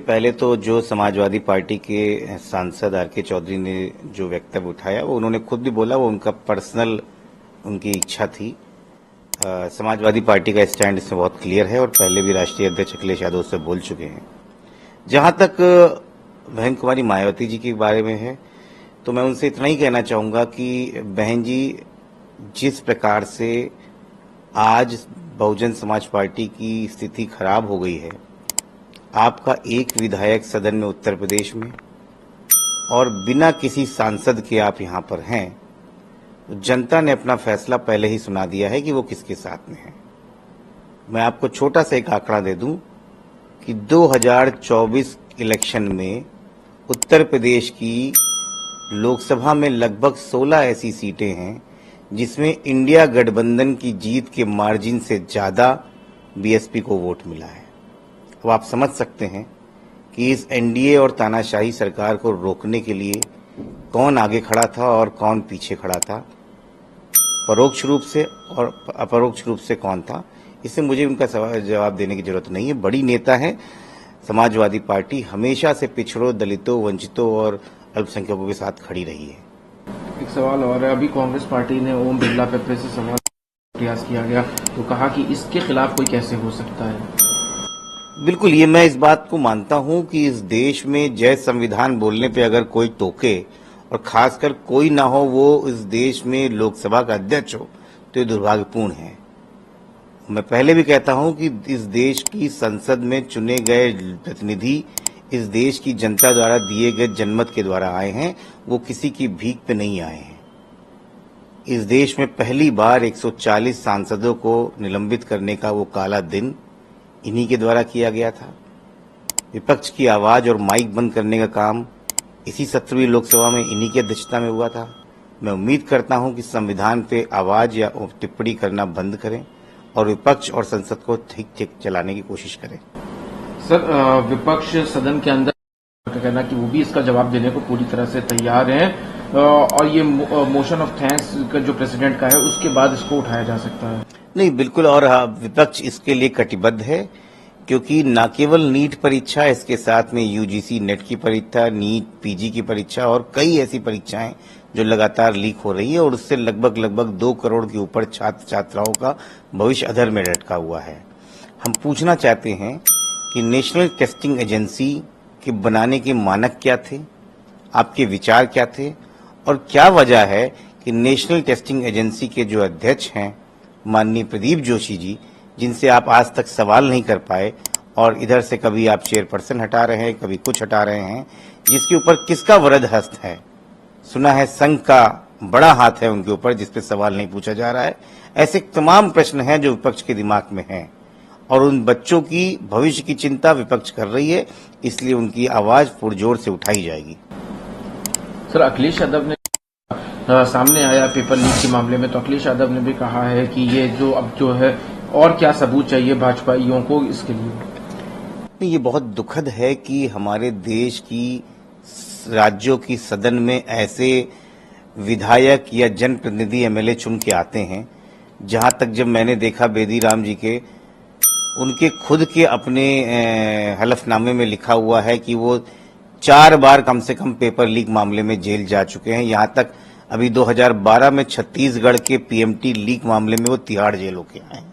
पहले तो जो समाजवादी पार्टी के सांसद आर के चौधरी ने जो वक्तव्य उठाया वो उन्होंने खुद भी बोला, वो उनका पर्सनल उनकी इच्छा थी। समाजवादी पार्टी का स्टैंड इसमें बहुत क्लियर है और पहले भी राष्ट्रीय अध्यक्ष अखिलेश यादव उससे बोल चुके हैं। जहां तक बहन कुमारी मायावती जी के बारे में है तो मैं उनसे इतना ही कहना चाहूंगा कि बहन जी, जिस प्रकार से आज बहुजन समाज पार्टी की स्थिति खराब हो गई है, आपका एक विधायक सदन में उत्तर प्रदेश में और बिना किसी सांसद के आप यहां पर हैं, तो जनता ने अपना फैसला पहले ही सुना दिया है कि वो किसके साथ में है। मैं आपको छोटा सा एक आंकड़ा दे दूं कि 2024 इलेक्शन में उत्तर प्रदेश की लोकसभा में लगभग 16 ऐसी सीटें हैं जिसमें इंडिया गठबंधन की जीत के मार्जिन से ज्यादा बीएसपी को वोट मिला है। अब आप समझ सकते हैं कि इस एनडीए और तानाशाही सरकार को रोकने के लिए कौन आगे खड़ा था और कौन पीछे खड़ा था, परोक्ष रूप से और अपरोक्ष रूप से कौन था। इससे मुझे उनका जवाब देने की जरूरत नहीं है। बड़ी नेता है समाजवादी पार्टी, हमेशा से पिछड़ों, दलितों, वंचितों और अल्पसंख्यकों के साथ खड़ी रही है। एक सवाल और है, अभी कांग्रेस पार्टी ने ओम बिरला पे फिर से सवाल प्रयास किया गया तो कहा कि इसके खिलाफ कोई कैसे हो सकता है। बिल्कुल, ये मैं इस बात को मानता हूं कि इस देश में जय संविधान बोलने पे अगर कोई टोके और खासकर कोई ना हो वो इस देश में लोकसभा का अध्यक्ष हो तो ये दुर्भाग्यपूर्ण है। मैं पहले भी कहता हूं कि इस देश की संसद में चुने गए प्रतिनिधि इस देश की जनता द्वारा दिए गए जनमत के द्वारा आए हैं, वो किसी की भीख पे नहीं आए हैं। इस देश में पहली बार 140 सांसदों को निलंबित करने का वो काला दिन इन्हीं के द्वारा किया गया था। विपक्ष की आवाज और माइक बंद करने का काम इसी 17वीं लोकसभा में इन्हीं की अध्यक्षता में हुआ था। मैं उम्मीद करता हूं कि संविधान पे आवाज या टिप्पणी करना बंद करें और विपक्ष और संसद को ठीक ठीक चलाने की कोशिश करें। सर, विपक्ष सदन के अंदर का कहना कि वो भी इसका जवाब देने को पूरी तरह से तैयार हैं और ये मोशन ऑफ थैंक्स का जो प्रेसिडेंट का है उसके बाद इसको उठाया जा सकता है। नहीं, बिल्कुल, और विपक्ष इसके लिए कटिबद्ध है क्योंकि न केवल नीट परीक्षा, इसके साथ में यूजीसी नेट की परीक्षा, नीट पीजी की परीक्षा और कई ऐसी परीक्षाएं जो लगातार लीक हो रही है और उससे लगभग 2 करोड़ के ऊपर छात्र छात्राओं का भविष्य अधर में लटका हुआ है। हम पूछना चाहते हैं कि नेशनल टेस्टिंग एजेंसी के बनाने के मानक क्या थे, आपके विचार क्या थे और क्या वजह है कि नेशनल टेस्टिंग एजेंसी के जो अध्यक्ष हैं माननीय प्रदीप जोशी जी, जिनसे आप आज तक सवाल नहीं कर पाए और इधर से कभी आप चेयरपर्सन हटा रहे हैं, कभी कुछ हटा रहे हैं, जिसके ऊपर किसका वरद हस्त है। सुना है संघ का बड़ा हाथ है उनके ऊपर, जिसपे सवाल नहीं पूछा जा रहा है। ऐसे तमाम प्रश्न हैं जो विपक्ष के दिमाग में हैं और उन बच्चों की भविष्य की चिंता विपक्ष कर रही है, इसलिए उनकी आवाज पुरजोर से उठाई जाएगी। सर, अखिलेश यादव ने सामने आया पेपर लीक के मामले में, तो अखिलेश यादव ने भी कहा है कि ये जो अब जो है और क्या सबूत चाहिए भाजपाइयों को इसके लिए। ये बहुत दुखद है कि हमारे देश की राज्यों की सदन में ऐसे विधायक या जनप्रतिनिधि एमएलए चुन के आते हैं। जहां तक जब मैंने देखा बेदी राम जी के, उनके खुद के अपने हलफनामे में लिखा हुआ है कि वो 4 बार कम से कम पेपर लीक मामले में जेल जा चुके हैं। यहां तक अभी 2012 में छत्तीसगढ़ के पीएमटी लीक मामले में वो तिहाड़ जेल होके आए हैं।